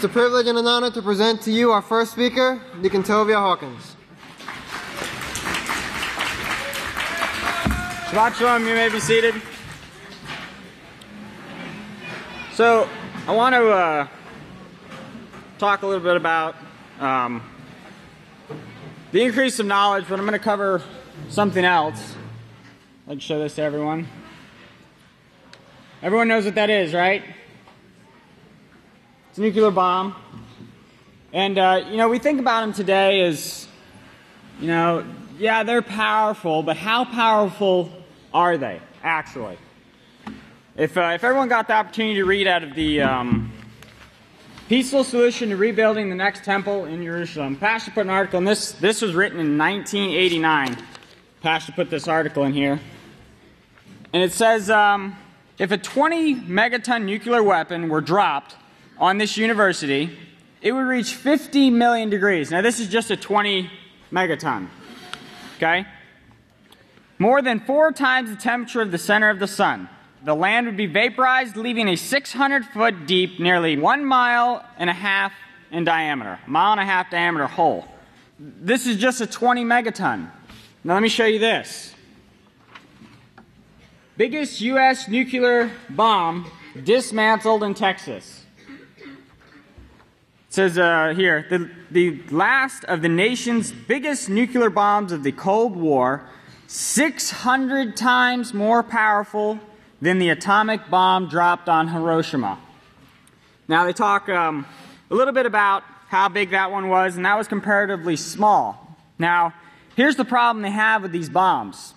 a privilege and an honor to present to you our first speaker, Deacon T.O.R. Hawkins. Shabbat Shalom, you may be seated. So, I want to talk a little bit about the increase of knowledge, but I'm going to cover something else. I'd like to show this to everyone. Everyone knows what that is, right? It's a nuclear bomb. And, we think about them today as, yeah, they're powerful, but how powerful are they, actually? If everyone got the opportunity to read out of the Peaceful Solution to Rebuilding the Next Temple in Jerusalem, Pastor put an article, and this was written in 1989. Pastor put this article in here. And it says, if a 20 megaton nuclear weapon were dropped on this university, it would reach 50 million degrees. Now, this is just a 20 megaton. Okay? More than 4 times the temperature of the center of the sun. The land would be vaporized, leaving a 600-foot deep, nearly 1.5 miles in diameter, 1.5 mile diameter hole. This is just a 20 megaton. Now, let me show you this. Biggest U.S. nuclear bomb dismantled in Texas. It says here, the last of the nation's biggest nuclear bombs of the Cold War, 600 times more powerful than the atomic bomb dropped on Hiroshima. Now they talk a little bit about how big that one was, and that was comparatively small. Now, here's the problem they have with these bombs.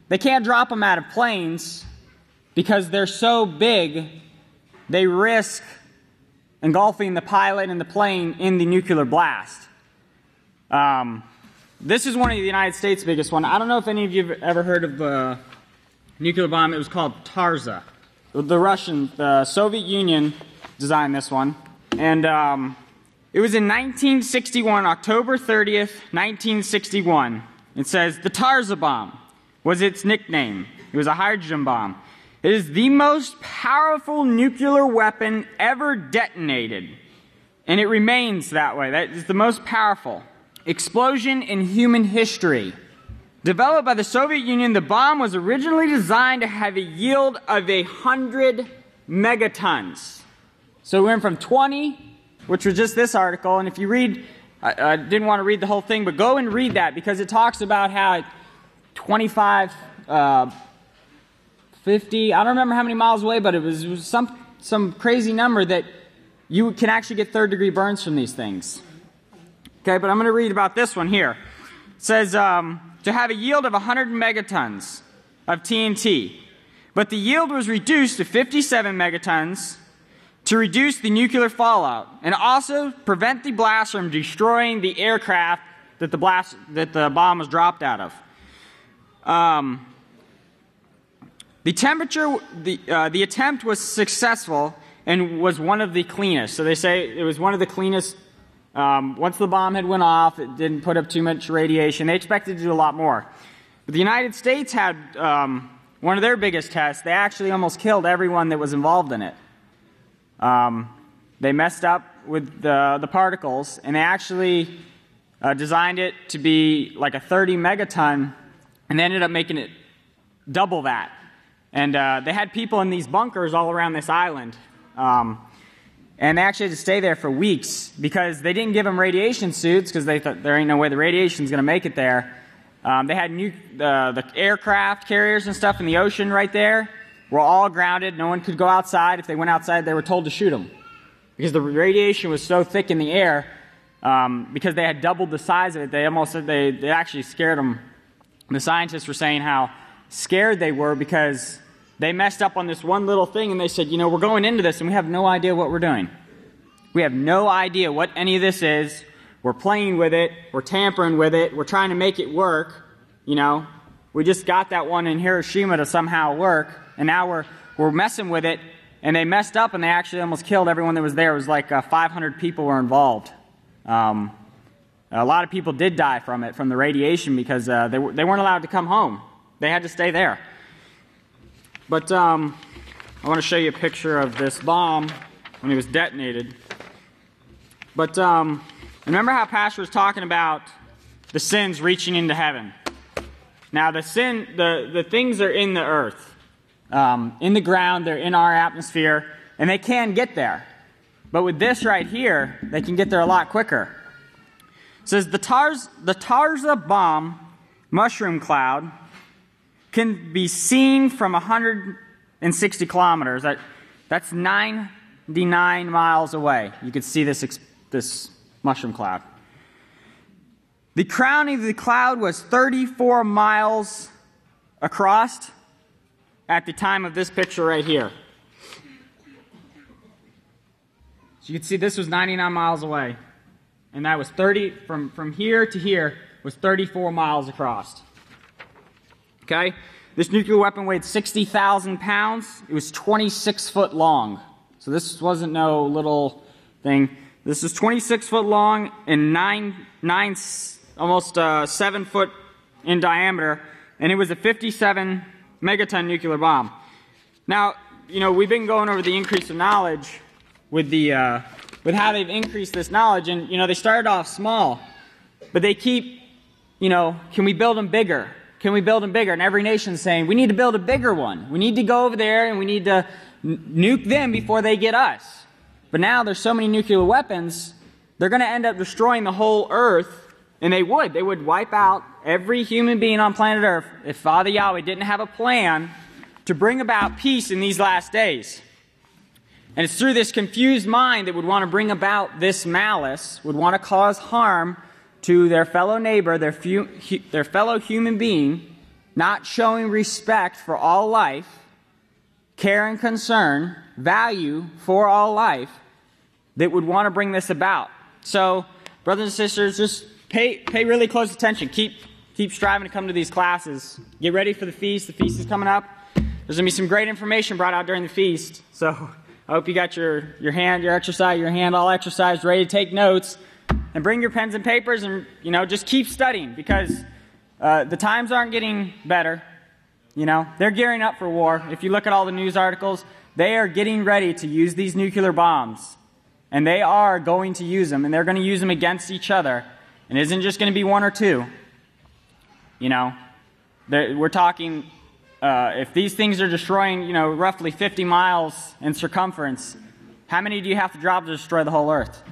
They can't drop them out of planes because they're so big, they risk engulfing the pilot and the plane in the nuclear blast. This is one of the United States' biggest one. I don't know if any of you have ever heard of a nuclear bomb. It was called Tarza. The Soviet Union designed this one. And it was in 1961, October 30th, 1961. It says, the Tarza bomb was its nickname. It was a hydrogen bomb. It is the most powerful nuclear weapon ever detonated. And it remains that way. That is the most powerful explosion in human history. Developed by the Soviet Union, the bomb was originally designed to have a yield of 100 megatons. So we went from 20, which was just this article, and if you read, I didn't want to read the whole thing, but go and read that, because it talks about how 25, 50, I don't remember how many miles away, but it was some crazy number that you can actually get third-degree burns from these things. Okay, but I'm going to read about this one here. It says, to have a yield of 100 megatons of TNT, but the yield was reduced to 57 megatons to reduce the nuclear fallout and also prevent the blast from destroying the aircraft that the bomb was dropped out of. The attempt was successful and was one of the cleanest. So they say it was one of the cleanest. Once the bomb had went off, it didn't put up too much radiation. They expected to do a lot more. But the United States had one of their biggest tests. They actually almost killed everyone that was involved in it. They messed up with the particles, and they actually designed it to be like a 30 megaton, and they ended up making it double that. And they had people in these bunkers all around this island. And they actually had to stay there for weeks because they didn't give them radiation suits because they thought there ain't no way the radiation's going to make it there. They had the aircraft carriers and stuff in the ocean right there were all grounded. No one could go outside. If they went outside, they were told to shoot them because the radiation was so thick in the air. Because they had doubled the size of it, they almost said they actually scared them. The scientists were saying how scared they were because they messed up on this one little thing, and they said, we're going into this, and we have no idea what we're doing. We have no idea what any of this is. We're playing with it. We're tampering with it. We're trying to make it work. We just got that one in Hiroshima to somehow work, and now we're messing with it, and they messed up, and they actually almost killed everyone that was there. It was like 500 people were involved. A lot of people did die from it, from the radiation, because they weren't allowed to come home. They had to stay there. But I want to show you a picture of this bomb when it was detonated. But remember how Pastor was talking about the sins reaching into heaven. Now the things are in the earth, in the ground, they're in our atmosphere, and they can get there. But with this right here, they can get there a lot quicker. It says the Tarza bomb mushroom cloud can be seen from 160 kilometers. That's 99 miles away. You can see this mushroom cloud. The crowning of the cloud was 34 miles across at the time of this picture right here. So you can see this was 99 miles away. And that was from here to here was 34 miles across. Okay? This nuclear weapon weighed 60,000 pounds. It was 26 foot long. So this wasn't no little thing. This is 26 foot long and almost 7 foot in diameter. And it was a 57 megaton nuclear bomb. Now, we've been going over the increase of knowledge with how they've increased this knowledge. And, they started off small. But they keep, can we build them bigger? Can we build them bigger? And every nation's saying, we need to build a bigger one. We need to go over there and we need to nuke them before they get us. But now there's so many nuclear weapons, they're going to end up destroying the whole earth. And they would wipe out every human being on planet Earth if Father Yahweh didn't have a plan to bring about peace in these last days. And it's through this confused mind that would want to bring about this malice, would want to cause harm to their fellow neighbor, their fellow human being, not showing respect for all life, care and concern, value for all life, that would want to bring this about. So, brothers and sisters, just pay really close attention. Keep striving to come to these classes. Get ready for the feast. The feast is coming up. There's going to be some great information brought out during the feast. So I hope you got your hand all exercised, ready to take notes. And bring your pens and papers and, just keep studying, because the times aren't getting better. They're gearing up for war. If you look at all the news articles, they are getting ready to use these nuclear bombs. And they are going to use them, and they're going to use them against each other. And it isn't just going to be one or two. We're talking, if these things are destroying, roughly 50 miles in circumference, how many do you have to drop to destroy the whole earth?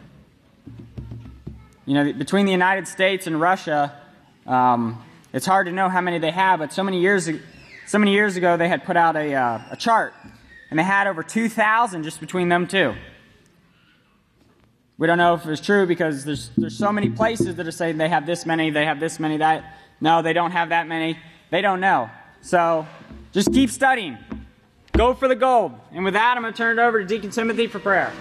Between the United States and Russia, it's hard to know how many they have, but so many years ago they had put out a chart, and they had over 2,000 just between them two. We don't know if it's true because there's so many places that are saying they have this many, that. No, they don't have that many. They don't know. So just keep studying. Go for the gold. And with that, I'm going to turn it over to Deacon Timothy for prayer.